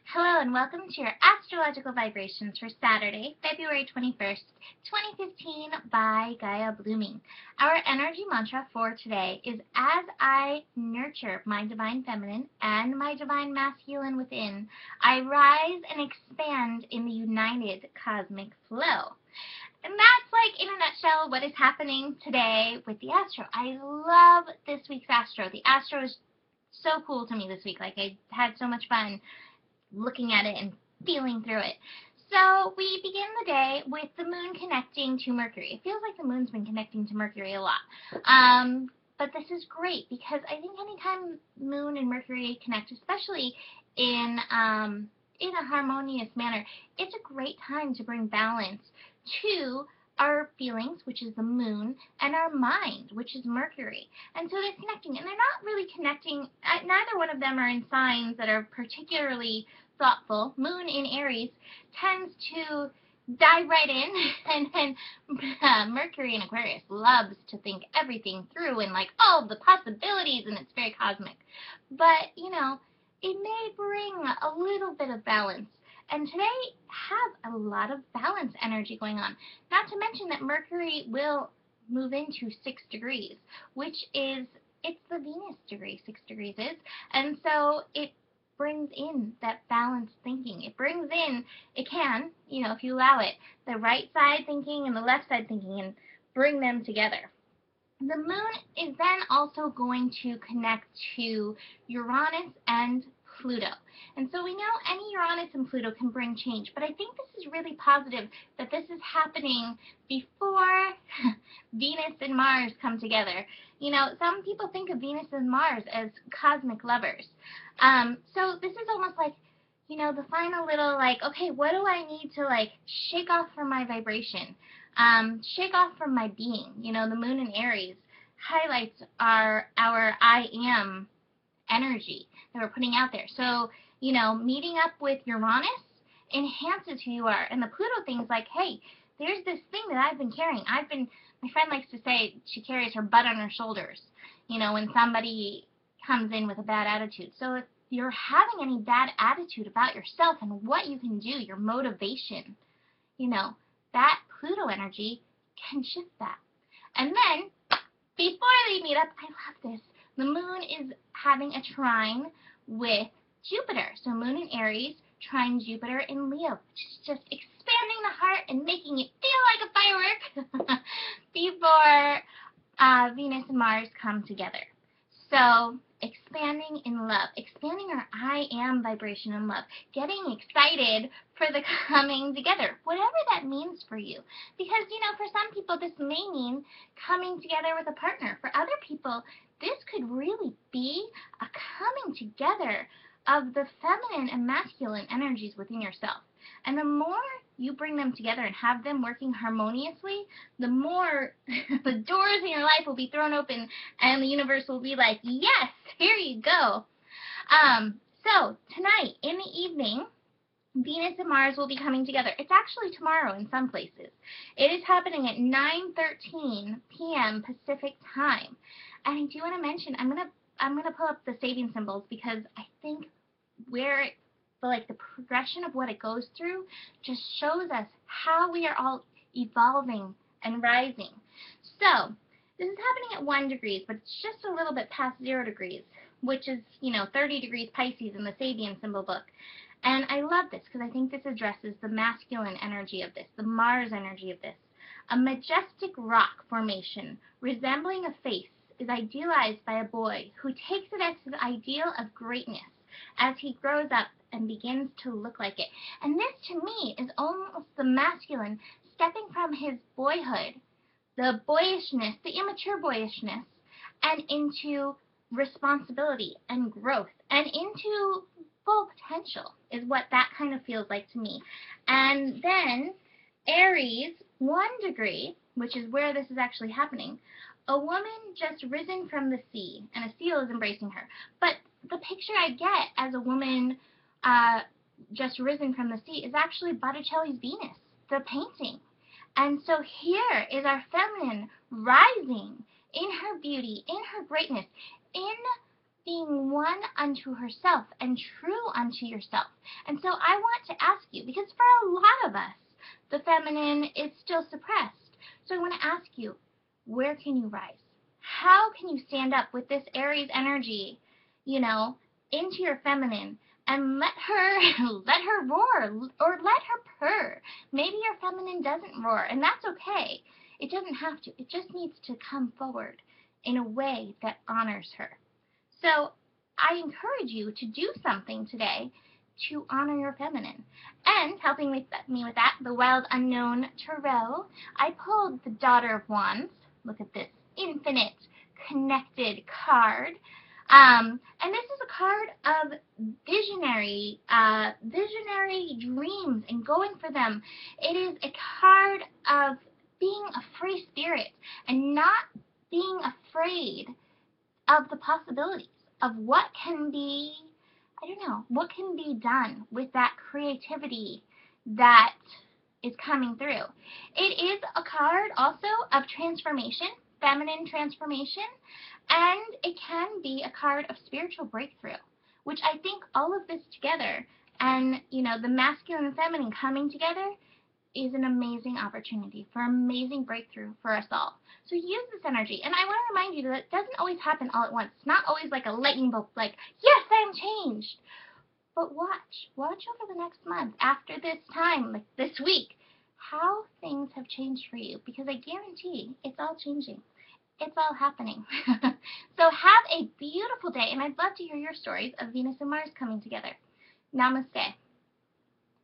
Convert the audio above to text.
Hello and welcome to your astrological vibrations for Saturday, February 21st, 2015 by Gaia Blooming. Our energy mantra for today is as I nurture my divine feminine and my divine masculine within, I rise and expand in the united cosmic flow. And that's like, in a nutshell, what is happening today with the astro. I love this week's astro. The astro is so cool to me this week. Like, I had so much fun looking at it and feeling through it. So we begin the day with the moon connecting to Mercury. It feels like the moon's been connecting to Mercury a lot. But this is great because I think anytime moon and Mercury connect, especially in a harmonious manner, it's a great time to bring balance to our feelings, which is the moon, and our mind, which is Mercury. And so they're connecting, and they're not really connecting. Neither one of them are in signs that are particularly thoughtful. Moon in Aries tends to dive right in, and Mercury in Aquarius loves to think everything through and like all the possibilities, and it's very cosmic. But, it may bring a little bit of balance. And today have a lot of balance energy going on. Not to mention that Mercury will move into 6 degrees, which is, it's the Venus degree, 6 degrees is. And so it brings in that balanced thinking. It brings in, it can, if you allow it, the right side thinking and the left side thinking and bring them together. The moon is then also going to connect to Uranus and Pluto. And so we know any Uranus and Pluto can bring change, but I think this is really positive that this is happening before Venus and Mars come together. Some people think of Venus and Mars as cosmic lovers. So this is almost like, the final little, okay, what do I need to, shake off from my vibration, shake off from my being? The moon in Aries highlights our I am energy that we're putting out there. So, meeting up with Uranus enhances who you are. And the Pluto thing's like, hey, there's this thing that I've been carrying. My friend likes to say she carries her butt on her shoulders, when somebody comes in with a bad attitude. So if you're having any bad attitude about yourself and what you can do, your motivation, that Pluto energy can shift that. And then, before they meet up, I love this. The moon is having a trine with Jupiter. So moon in Aries, trine Jupiter in Leo, which is just expanding the heart and making it feel like a firework before Venus and Mars come together. So expanding in love, expanding our I am vibration in love, getting excited for the coming together, whatever that means for you. Because, for some people this may mean coming together with a partner. For other people, this could really be a coming together of the feminine and masculine energies within yourself. And the more you bring them together and have them working harmoniously, the more the doors in your life will be thrown open and the universe will be like, yes, here you go. So tonight in the evening, Venus and Mars will be coming together. It's actually tomorrow in some places. It is happening at 9:13 p.m. Pacific time. And I do want to mention, I'm gonna pull up the saving symbols because I think where the progression of what it goes through just shows us how we are all evolving and rising. So this is happening at 1 degree, but it's just a little bit past 0 degrees, which is 30 degrees Pisces in the Sabian symbol book. And I love this because I think this addresses the masculine energy of this, the Mars energy of this. A majestic rock formation resembling a face is idealized by a boy who takes it as his ideal of greatness as he grows up and begins to look like it. And this, to me, is almost the masculine stepping from his boyhood, the boyishness, the immature boyishness, and into responsibility and growth and into full potential is what that kind of feels like to me. And then Aries, 1 degree, which is where this is actually happening, a woman just risen from the sea, and a seal is embracing her. But the picture I get as a woman just risen from the sea is actually Botticelli's Venus, the painting. And so here is our feminine rising in her beauty, in her greatness, in being one unto herself and true unto yourself. And so I want to ask you, because for a lot of us, the feminine is still suppressed. So I want to ask you, where can you rise? How can you stand up with this Aries energy, into your feminine and let her roar or let her purr? Maybe your feminine doesn't roar, and that's okay. It doesn't have to. It just needs to come forward in a way that honors her. So I encourage you to do something today to honor your feminine. And helping me with that, the Wild Unknown Tarot, I pulled the Daughter of Wands. Look at this infinite connected card. And this is a card of visionary dreams and going for them. It is a card of being a free spirit and not being afraid of the possibilities of what can be, what can be done with that creativity that is coming through. It is a card also of transformation, feminine transformation, and it can be a card of spiritual breakthrough, which I think all of this together and, the masculine and feminine coming together is an amazing opportunity for amazing breakthrough for us all. So use this energy. And I want to remind you that it doesn't always happen all at once. It's not always like a lightning bolt, like, yes, I'm changed. But watch over the next month, after this time, like this week, how things have changed for you. Because I guarantee it's all changing. It's all happening. So have a beautiful day. And I'd love to hear your stories of Venus and Mars coming together. Namaste.